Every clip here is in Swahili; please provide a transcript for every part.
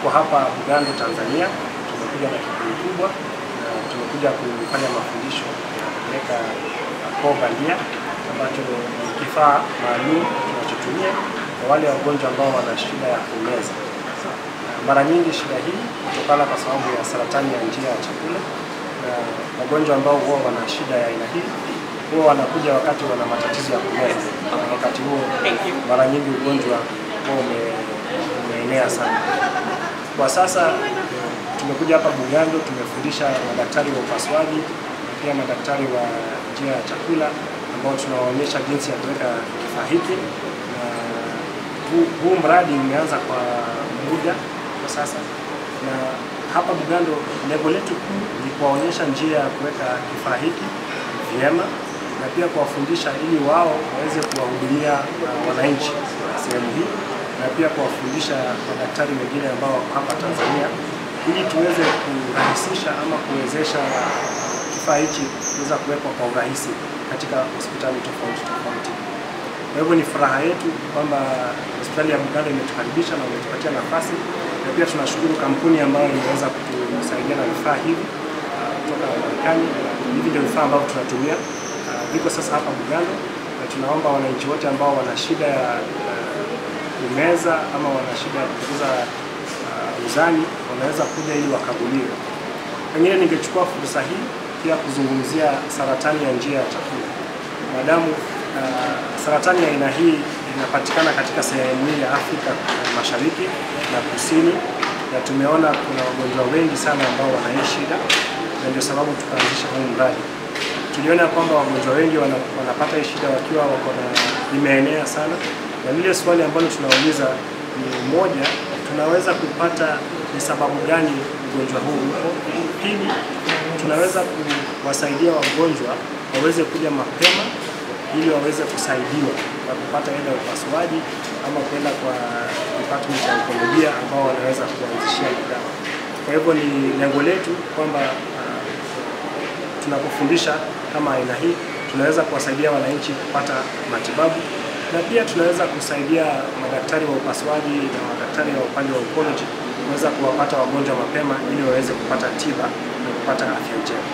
tuko hapa Bugando, Tanzania. Tumekuja na kikundi kubwa na tumekuja kufanya mafundisho ya kuweka koo bandia ambacho ni kifaa maalum tunachotumia kwa wale wagonjwa ambao wana shida ya kumeza. Mara nyingi shida hii kutokana kwa sababu ya saratani ya njia ya chakula, na wagonjwa ambao huwa wana shida ya aina hii huwa wanakuja wakati wana matatizo ya kumeza. Wakati huo mara nyingi ugonjwa huwa umeenea sana. Kwa sasa tumekuja hapa Bugando, tumefundisha madaktari wa upasuaji na pia madaktari wa njia ya chakula ambao tunawaonyesha jinsi ya kuweka kifaa hiki, na huu mradi umeanza kwa muda kwa sasa, na hapa Bugando lengo letu kuu ni kuwaonyesha njia ya kuweka kifaa hiki vyema na pia kuwafundisha ili wao waweze kuwahudumia wananchi sehemu hii, na pia kuwafundisha madaktari wengine ambao wako hapa Tanzania ili tuweze kurahisisha ama kuwezesha kifaa hiki kuweza kuwekwa kwa urahisi katika hospitali tofauti tofauti. Kwa hivyo ni furaha yetu kwamba hospitali ya Bugando imetukaribisha na imetupatia nafasi, na pia tunashukuru kampuni ambayo imeweza kutusaidia na vifaa hivi kutoka Marekani. Hivi ndio vifaa ambavyo tunatumia viko sasa hapa Bugando, na tunaomba wananchi wote ambao wana shida ya kumeza ama wana shida ya kupunguza uzani wanaweza kuja ili wakaguliwe. Pengine ningechukua fursa hii pia kuzungumzia saratani ya njia ya chakula. Madamu saratani ya aina hii inapatikana katika sehemu hii ya Afrika Mashariki na Kusini, na tumeona kuna wagonjwa wengi sana ambao wana hii shida, na ndio sababu tukaanzisha huu mradi. Tuliona kwamba wagonjwa wengi wanapata hii shida wakiwa wako na imeenea sana, na lile swali ambalo tunauliza ni moja, tunaweza kupata ni sababu gani ugonjwa huu upo. Pili, tunaweza kuwasaidia wagonjwa waweze kuja mapema ili waweze kusaidiwa kwa kupata aidha upasuaji ama kwenda kwa department ya onkolojia ambao wanaweza kuanzishia dawa. Kwa hivyo ni lengo letu kwamba tunapofundisha kama aina hii tunaweza kuwasaidia wananchi kupata matibabu, na pia tunaweza kusaidia madaktari wa upasuaji na madaktari wa upande wa oncology kuweza kuwapata wagonjwa mapema ili waweze kupata tiba na kupata afya njema.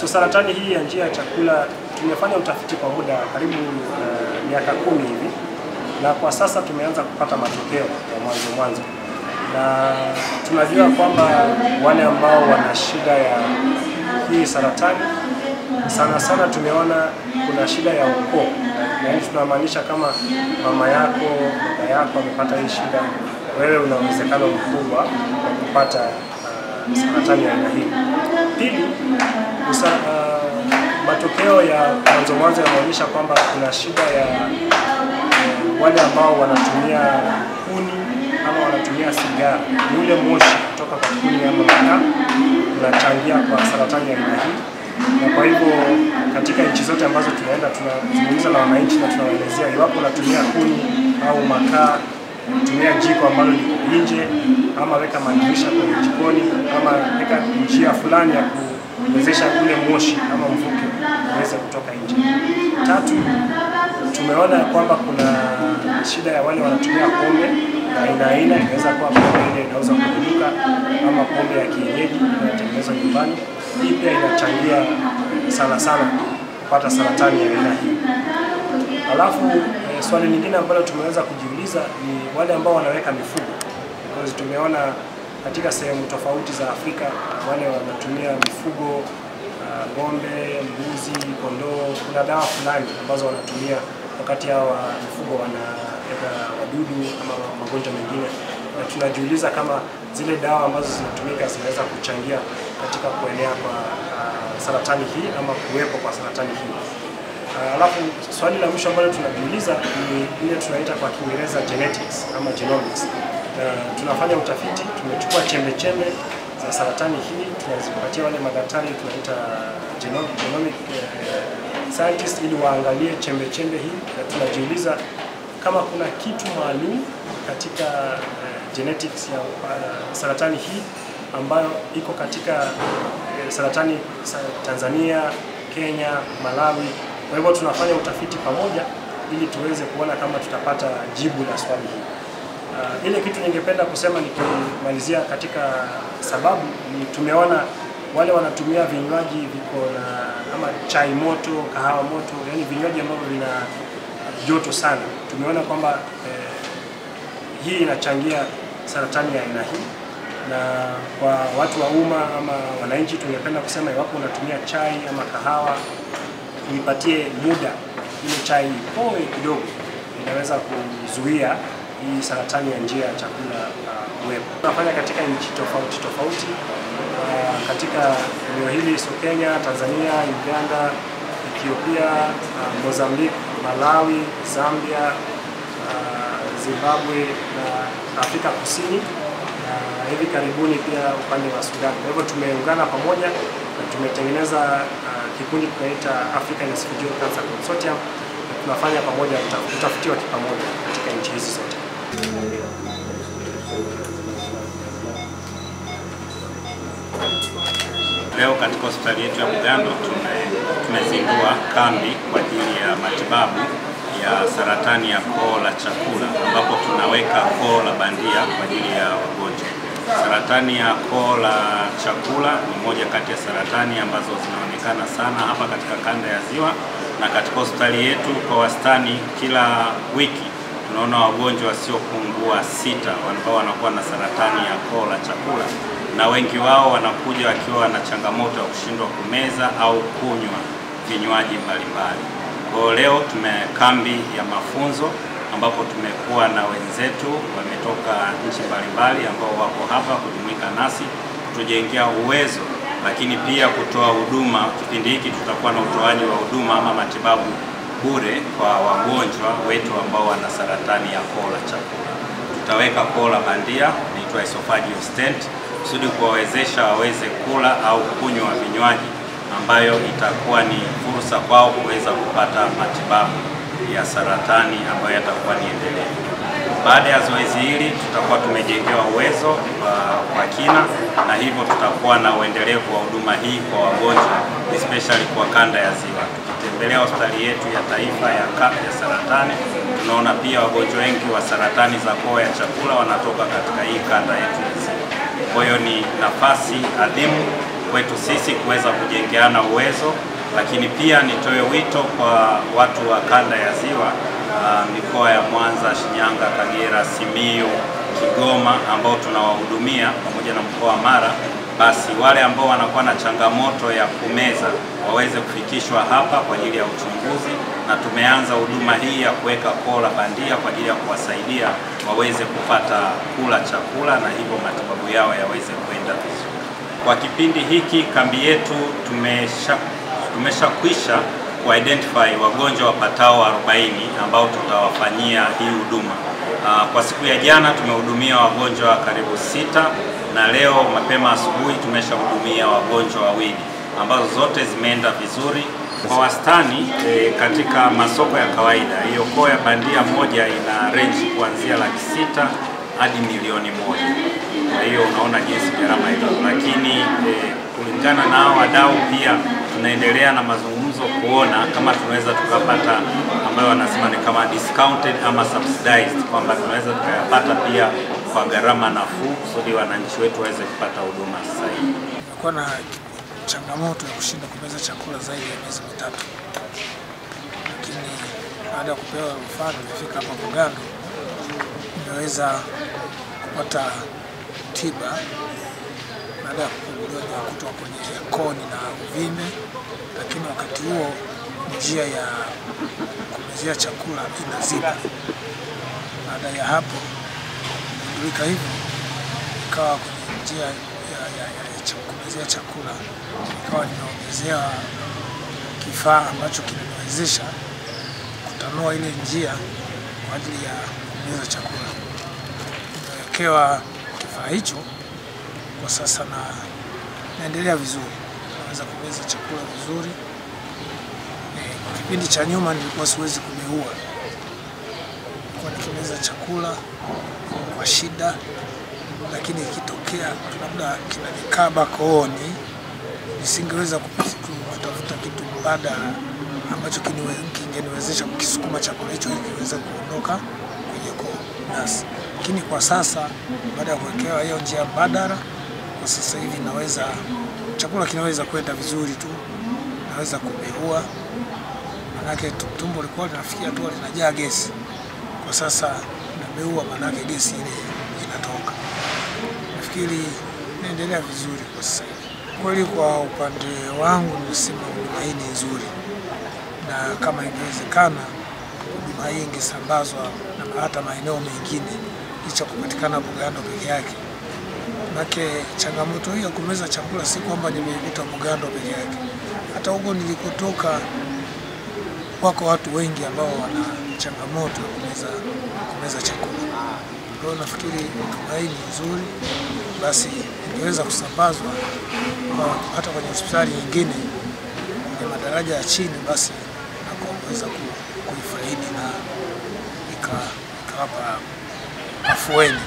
So saratani hii ya njia ya chakula tumefanya utafiti kwa muda karibu miaka 10 hivi, na kwa sasa tumeanza kupata matokeo ya mwanzo, na tunajua kwamba wale ambao wana shida ya hii saratani sana tumeona kuna shida ya ukoo, yaani tunamaanisha kama mama yako, baba yako amepata hii shida, wewe una uwezekano mkubwa wa kupata saratani ya aina hii. Pili, matokeo ya mwanzo yanaonyesha kwamba kuna shida ya wale ambao wanatumia kuni ama wanatumia sigara. Ni ule moshi kutoka kwa kuni ama makaa unachangia kwa saratani ya aina hii, na kwa hivyo katika nchi zote ambazo tunaenda tunazungumza na wananchi na tunawaelezea iwapo unatumia kuni au makaa, tumia jiko ambalo liko nje, ama weka madirisha kwenye jikoni, ama weka njia fulani ya kuwezesha ule moshi ama mvuke uweze kutoka nje. Tatu, tumeona kwamba kuna shida ya wale wanatumia pombe aina inaweza kuwa pombe ile inauza kwenye duka ama pombe ya kienyeji inayotengenezwa nyumbani. Hii pia inachangia sana kupata saratani ya aina hii. Alafu swali lingine ambalo tumeweza kujiuliza ni wale ambao wanaweka mifugo, because tumeona katika sehemu tofauti za Afrika wale wanatumia mifugo, ng'ombe, mbuzi, kondoo, kuna dawa fulani ambazo wanatumia wakati hao mifugo wanaleta wadudu ama magonjwa mengine, na tunajiuliza kama zile dawa ambazo zinatumika zinaweza kuchangia katika kuenea kwa saratani hii ama kuwepo kwa saratani hii. Alafu swali la mwisho ambalo tunajiuliza ni ile tunaita kwa Kiingereza genetics ama genomics. Tunafanya utafiti, tumechukua chembe za saratani hii, tunazipatia wale madaktari tunaita genomic scientists ili waangalie chembe hii, na tunajiuliza kama kuna kitu maalum katika genetics ya saratani hii ambayo iko katika saratani Tanzania, Kenya, Malawi. Kwa hivyo tunafanya utafiti pamoja ili tuweze kuona kama tutapata jibu la swali hili. Ile kitu ningependa kusema nikimalizia katika sababu ni tumeona wale wanatumia vinywaji viko na ama chai moto, kahawa moto, yani vinywaji ambavyo vina joto sana. Tumeona kwamba hii inachangia saratani ya aina hii, na kwa watu wa umma ama wananchi tungependa kusema iwapo unatumia chai ama kahawa, nipatie muda ile chai poe kidogo, inaweza kuzuia hii saratani ya njia ya chakula kuwepo. Tunafanya katika nchi tofauti tofauti katika eneo hili, Kenya, Tanzania, Uganda, Ethiopia, Mozambique, Malawi, Zambia, Zimbabwe na Afrika Kusini, na hivi karibuni pia upande wa Sudan. Kwa hivyo tumeungana pamoja na tumetengeneza kikundi tunaita African Esophageal Cancer Consortium. Tunafanya pamoja utafiti wa pamoja katika nchi hizi zote. Leo katika hospitali yetu ya Bugando tumezindua kambi kwa ajili ya matibabu ya saratani ya koo la chakula, ambapo tunaweka koo la bandia kwa ajili ya wagonjwa. Saratani ya koo la chakula ni moja kati ya saratani ambazo zinaonekana sana hapa katika kanda ya Ziwa, na katika hospitali yetu kwa wastani kila wiki tunaona wagonjwa wasiopungua 6 ambao wanakuwa na saratani ya koo la chakula, na wengi wao wanakuja wakiwa na changamoto ya kushindwa kumeza au kunywa vinywaji mbalimbali. Kwa leo tumekambi ya mafunzo ambapo tumekuwa na wenzetu wametoka nchi mbalimbali ambao wako hapa kujumuika nasi kutujengea uwezo, lakini pia kutoa huduma. Kipindi hiki tutakuwa na utoaji wa huduma ama matibabu bure kwa wagonjwa wetu ambao wana saratani ya koo la chakula. Tutaweka koo la bandia inaitwa esophageal stent kusudi kuwawezesha waweze kula au kunywa vinywaji ambayo itakuwa ni fursa kwao kuweza kupata matibabu ya saratani ambayo yatakuwa ni endelevu. Baada ya zoezi hili tutakuwa tumejengewa uwezo kwa kina, na hivyo tutakuwa na uendelevu wa huduma hii kwa wagonjwa especially kwa kanda ya Ziwa. Tukitembelea hospitali yetu ya taifa ya saratani, tunaona pia wagonjwa wengi wa saratani za koo ya chakula wanatoka katika hii kanda yetu ya Ziwa. Kwa hiyo ni nafasi adhimu kwetu sisi kuweza kujengeana uwezo, lakini pia nitoe wito kwa watu wa kanda ya Ziwa, mikoa ya Mwanza, Shinyanga, Kagera, Simiyu, Kigoma ambao tunawahudumia pamoja na mkoa wa Mara. Basi wale ambao wanakuwa na changamoto ya kumeza waweze kufikishwa hapa kwa ajili ya uchunguzi, na tumeanza huduma hii ya kuweka koo la bandia kwa ajili ya kuwasaidia waweze kupata kula chakula na hivyo matibabu yao yaweze kwenda vizuri. Kwa kipindi hiki kambi yetu tumeshakwisha kuidentify wagonjwa wapatao 40 ambao tutawafanyia hii huduma. Kwa siku ya jana tumehudumia wagonjwa karibu 6, na leo mapema asubuhi tumeshahudumia wagonjwa 2 ambazo zote zimeenda vizuri. Kwa wastani katika masoko ya kawaida hiyo koo ya bandia moja ina range kuanzia $600,000 hadi $1,000,000. Kwa hiyo unaona jinsi gharama hiyo, lakini kulingana na hao wadau pia tunaendelea na mazungumzo kuona kama tunaweza tukapata ambayo wanasema ni kama discounted ama subsidized, kwamba tunaweza tukayapata pia kwa gharama nafuu kusudi wananchi wetu waweze kupata huduma sahihi. Kulikuwa na changamoto ya kushinda kumeza chakula zaidi ya miezi 3, lakini baada ya kupewa rufaa nimefika hapa Bugando, nimeweza kupata tiba baada ya kugunduliwa kutoka kwenye koni na uvimbe, lakini wakati huo njia ya kumezea chakula inaziba. Baada ya hapo kugundulika hivyo, ikawa kwenye njia ya kumezea chakula ikawa nimeongezea kifaa ambacho kinaniwezesha kutanua ile njia kwa ajili ya kumeza chakula. Nimewekewa kifaa hicho kwa sasa na naendelea vizuri, naweza kumeza chakula vizuri. Kwa kipindi cha nyuma nilikuwa siwezi kumeua, kwa nikimeza chakula kwa shida, lakini ikitokea labda kinanikaba kooni nisingeweza kutafuta kitu mbadala ambacho kingeniwezesha kukisukuma chakula hicho kiweze kuondoka kwenye koo. binafsi. Lakini kwa sasa baada ya kuwekewa hiyo njia mbadala, kwa sasa hivi chakula kinaweza kwenda vizuri tu, naweza kubeua. Manake tumbo lilikuwa linafikia tu linajaa gesi. Kwa sasa nabeua, manake gesi ile inatoka. Nafikiri naendelea vizuri kwa sasa hivi. Kweli kwa upande wangu nisema huduma hii ni nzuri, na kama ingewezekana huduma hii ingesambazwa na hata maeneo mengine licha kupatikana Bugando peke yake. Manake changamoto hii ya kumeza chakula si kwamba nimeikuta Bugando peke yake. Hata huko nilikotoka wako watu wengi ambao wana changamoto ya kumeza chakula. Kwa hiyo nafikiri huduma hii ni nzuri, basi ingeweza kusambazwa hata kwenye hospitali nyingine kwenye madaraja ya chini, basi na kuweza kuifaidi na ikawapa afueni.